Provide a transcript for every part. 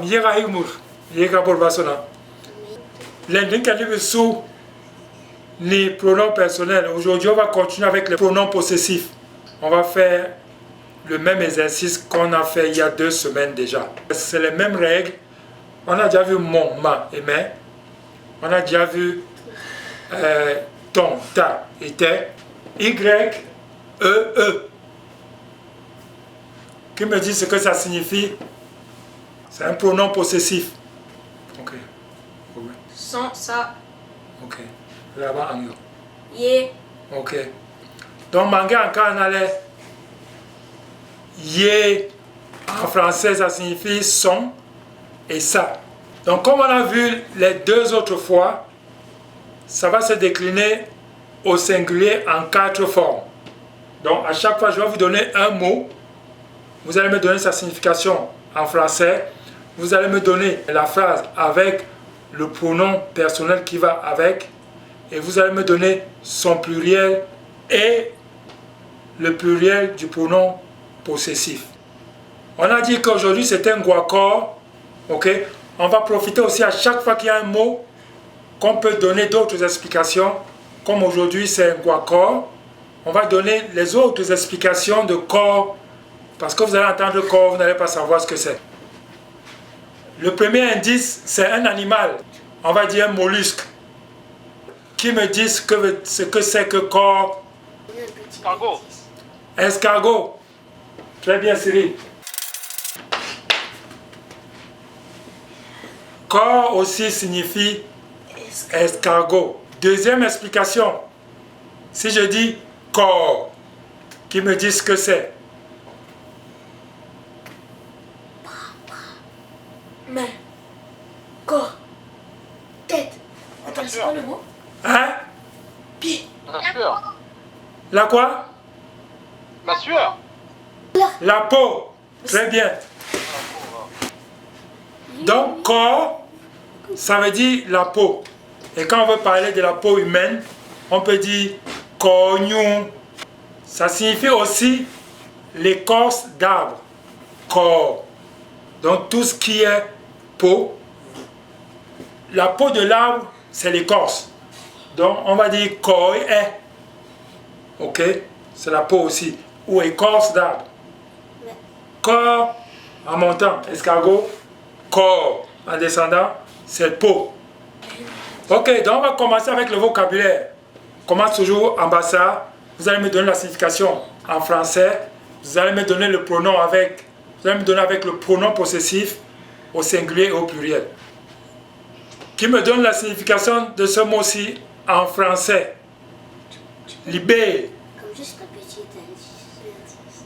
yega igmur yega borbasona. L'ending calibre sous les pronoms personnels. Aujourd'hui, on va continuer avec les pronoms possessifs. On va faire le même exercice qu'on a fait il y a 2 semaines déjà. C'est les mêmes règles. On a déjà vu mon, ma et mes. On a déjà vu ton, ta et tes. Y, E. Qui me dit ce que ça signifie? C'est un pronom possessif. Ok. Son, ça. Ok. Là-bas, en yo. Ye. Ok. Donc, manga en canalais. Ye. En français, ça signifie son et ça. Donc, comme on a vu les 2 autres fois, ça va se décliner au singulier en 4 formes. Donc, à chaque fois, je vais vous donner un mot. Vous allez me donner sa signification en français. Vous allez me donner la phrase avec le pronom personnel qui va avec. Et vous allez me donner son pluriel et le pluriel du pronom possessif. On a dit qu'aujourd'hui c'était un guacor. Ok? On va profiter aussi à chaque fois qu'il y a un mot qu'on peut donner d'autres explications. Comme aujourd'hui c'est un guacor, on va donner les autres explications de corps. Parce que vous allez entendre corps, vous n'allez pas savoir ce que c'est. Le premier indice, c'est un animal. On va dire un mollusque. Qui me dit ce que c'est que corps? Escargot. Escargot. Très bien, Cyril. Corps aussi signifie escargot. Deuxième explication. Si je dis corps, qui me dit ce que c'est? Main. Corps. Tête. Attends, c'est quoi le mot? Hein? Pied. La sueur. La quoi? La sueur. La peau. Très bien. Donc, corps, ça veut dire la peau. Et quand on veut parler de la peau humaine, on peut dire cornu. Ça signifie aussi l'écorce d'arbre. Corps. Donc, tout ce qui est peau. La peau de l'arbre, c'est l'écorce. Donc, on va dire corps est. Ok? C'est la peau aussi. Ou écorce d'arbre. Corps en montant, escargot. Corps en descendant, c'est peau. Ok, donc on va commencer avec le vocabulaire. On commence toujours en bassa. Vous allez me donner la signification en français. Vous allez me donner le pronom avec. Vous allez me donner avec le pronom possessif au singulier et au pluriel. Qui me donne la signification de ce mot-ci en français? Libé. Comme juste un petit indice.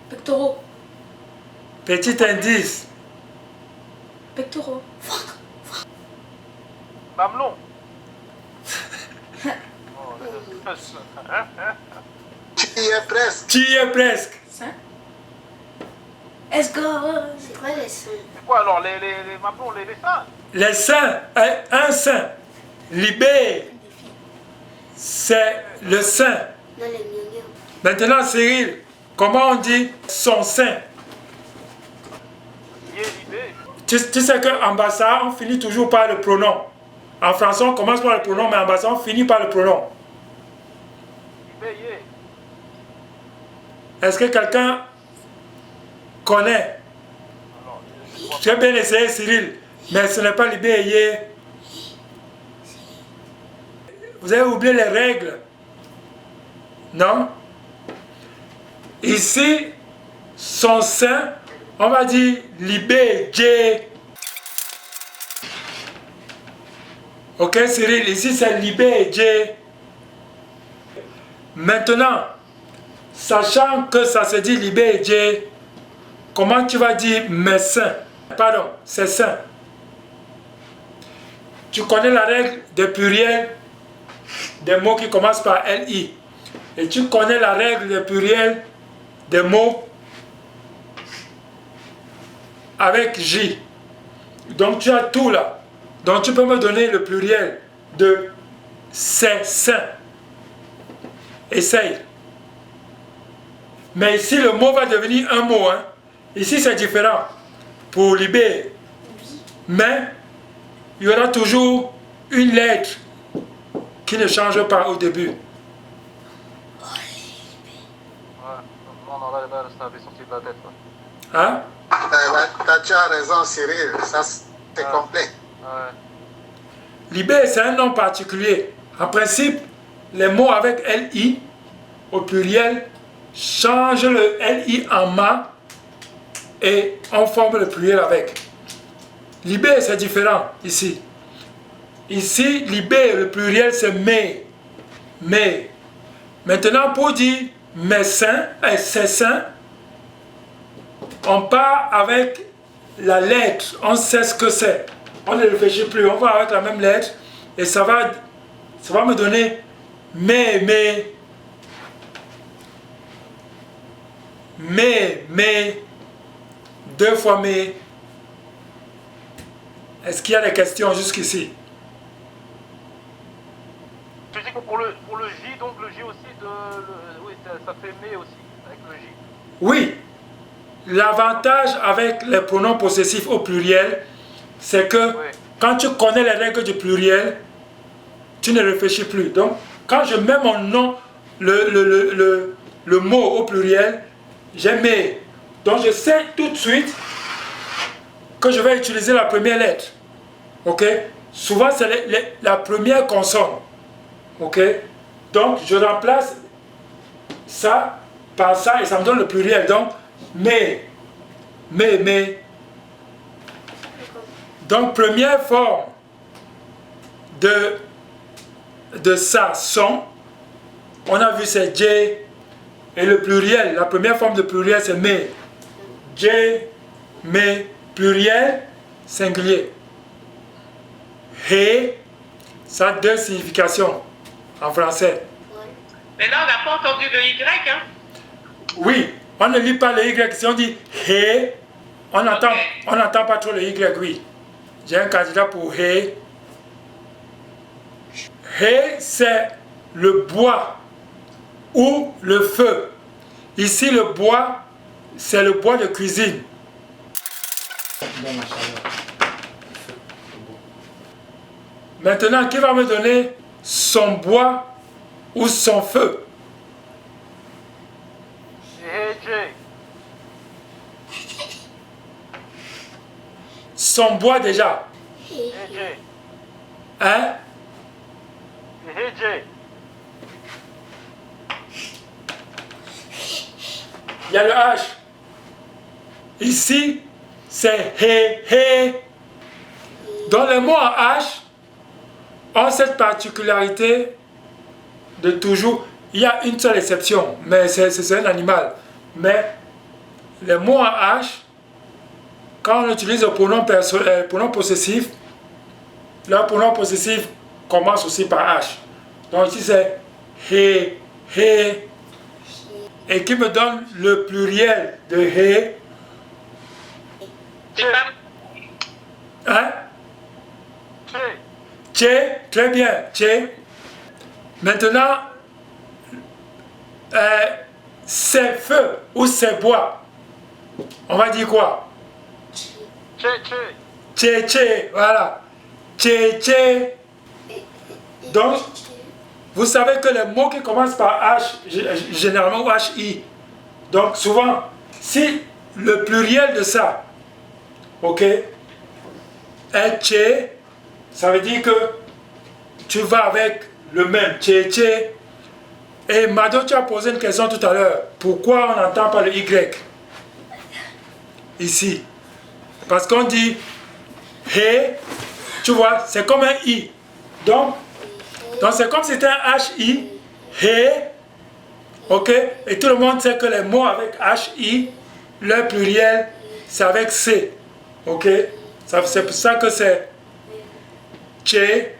Pectoraux. Petit indice. Pectoraux. Mamelon. Tu y es presque. Tu y es presque. Sein. Escargot. C'est quoi les sons? C'est quoi alors les mamelons, les seins? Les seins, un sein. Libé, c'est le sein. Non, les mignons. Maintenant, Cyril, comment on dit son sein? Yé, libé. Tu sais qu'en bassa, on finit toujours par le pronom. En français, on commence par le pronom, mais en bassa, on finit par le pronom. Libé, yé. Est-ce que quelqu'un connaît? Alors, Tu as bien essayé, Cyril, mais ce n'est pas libé. Vous avez oublié les règles? Non? Ici, son sein, on va dire libé, J. Ok, Cyril, ici c'est libé, J. Maintenant, sachant que ça se dit libé, J, comment tu vas dire mes seins? Pardon, c'est seins. Tu connais la règle de pluriel des mots qui commencent par LI. Et tu connais la règle de pluriel des mots avec J. Donc tu as tout là. Donc tu peux me donner le pluriel de ces seins. Essaye. Mais ici le mot va devenir un mot. Hein. Ici c'est différent. pour Libé. Mais il y aura toujours une lettre qui ne change pas au début. Ouais. Non, là, ça avait sorti de la tête. Ouais. Hein? Tu as raison, Cyril. Ça, c'est complet. Ouais. Libé, c'est un nom particulier. En principe, les mots avec LI au pluriel changent le LI en ma et on forme le pluriel avec. Libé, c'est différent ici. Ici, Libé, le pluriel, c'est mais. Mais. Maintenant, pour dire mes seins et ses seins, on part avec la lettre. On sait ce que c'est. On ne réfléchit plus. On va avec la même lettre et ça va me donner mais. Deux fois mais. Est-ce qu'il y a des questions jusqu'ici? Tu dis que pour le J, donc le J aussi, oui, ça fait mais aussi, avec le J. Oui. L'avantage avec les pronoms possessifs au pluriel, c'est que quand tu connais les règles du pluriel, tu ne réfléchis plus. Donc, quand je mets mon nom, le mot au pluriel, j'ai mais. Donc, je sais tout de suite que je vais utiliser la première lettre. Ok? Souvent, c'est la première consonne. Ok? Donc, je remplace ça par ça et ça me donne le pluriel. Donc, mais. Donc, première forme de ça, son. On a vu c'est J. Et le pluriel, la première forme de pluriel, c'est mais. J, mais, pluriel, singulier. He, ça a deux significations en français. Mais là, on n'a pas entendu le Y, hein? Oui, on ne lit pas le Y. Si on dit he, on n'entend pas trop le Y, oui. J'ai un candidat pour he. He, c'est le bois ou le feu. Ici, le bois, c'est le bois de cuisine. Maintenant, qui va me donner son bois ou son feu? J. Son bois déjà. J. Hein? J. Il y a le H. Ici, c'est he. Dans les mots en H, ont cette particularité de toujours. Il y a une seule exception, mais c'est un animal. Mais les mots en H, quand on utilise le pronom possessif, le pronom possessif commence aussi par H. Donc ici c'est he. Et qui me donne le pluriel de he? C'est pas... Hein? J. Tché, très bien, tché. Maintenant, c'est feu ou c'est bois. On va dire quoi? Tché, voilà. Tché. Donc, vous savez que les mots qui commencent par H, généralement HI. Donc, souvent, si le pluriel de ça, ok, est tché, ça veut dire que tu vas avec le même tché. Et Mado, tu as posé une question tout à l'heure. Pourquoi on n'entend pas le Y ici? Parce qu'on dit he, tu vois, c'est comme un I. Donc c'est comme si c'était un HI, he, ok? Et tout le monde sait que les mots avec HI, le pluriel, c'est avec C, ok? C'est pour ça que c'est tché,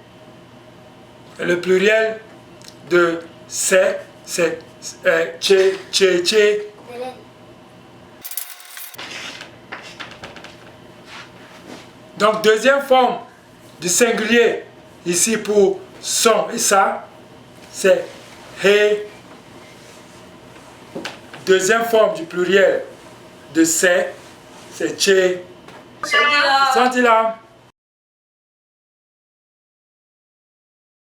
le pluriel de c'est tché. Donc deuxième forme du singulier ici pour son et ça, c'est he. Deuxième forme du pluriel de c'est tché. Senti là. Senti là.